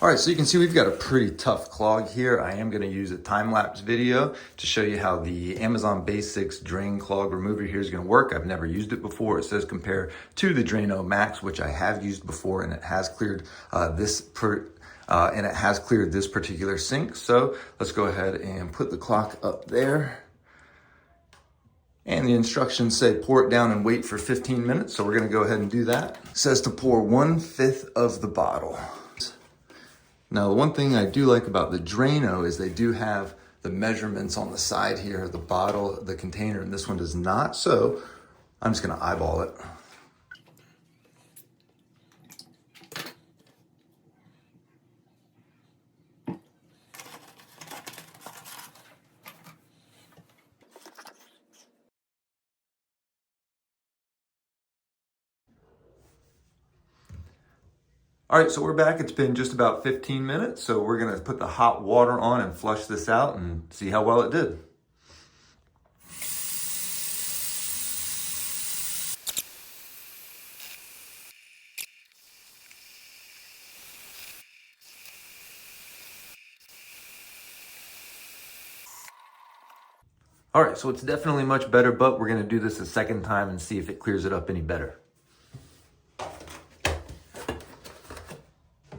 All right, so you can see we've got a pretty tough clog here. I am gonna use a time-lapse video to show you how the Amazon Basics drain clog remover here is gonna work. I've never used it before. It says compare to the Drano Max, which I have used before, and it has cleared this particular sink. So let's go ahead and put the clock up there. And the instructions say pour it down and wait for 15 minutes. So we're gonna go ahead and do that. It says to pour 1/5 of the bottle. Now, the one thing I do like about the Drano is they do have the measurements on the side here, the bottle, the container, and this one does not. So I'm just gonna eyeball it. All right, so we're back. It's been just about 15 minutes. So we're gonna put the hot water on and flush this out and see how well it did. All right, so it's definitely much better, but we're gonna do this a second time and see if it clears it up any better.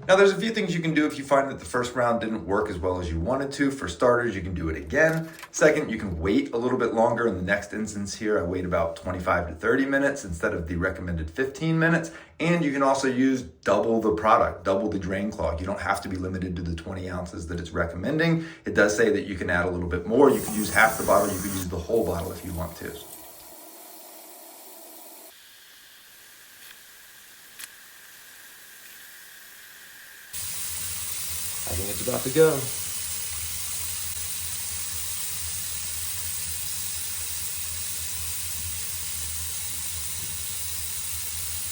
Now, there's a few things you can do if you find that the first round didn't work as well as you wanted to. For starters, you can do it again. Second, you can wait a little bit longer. In the next instance here, I wait about 25 to 30 minutes instead of the recommended 15 minutes. And you can also use double the product, double the drain clog. You don't have to be limited to the 20 ounces that it's recommending. It does say that you can add a little bit more. You could use half the bottle. You could use the whole bottle if you want to. I think it's about to go.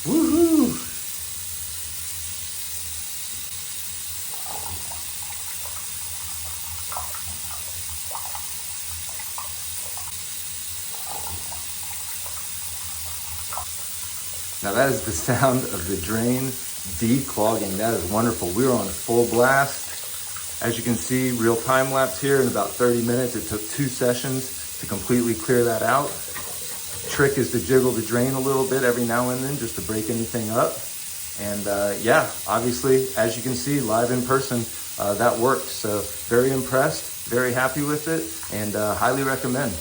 Woohoo! Now that is the sound of the drain declogging. That is wonderful. We're on full blast. As you can see, real time lapse here in about 30 minutes. It took 2 sessions to completely clear that out. Trick is to jiggle the drain a little bit every now and then just to break anything up. And yeah, obviously, as you can see live in person, that worked. So very impressed, very happy with it, and highly recommend.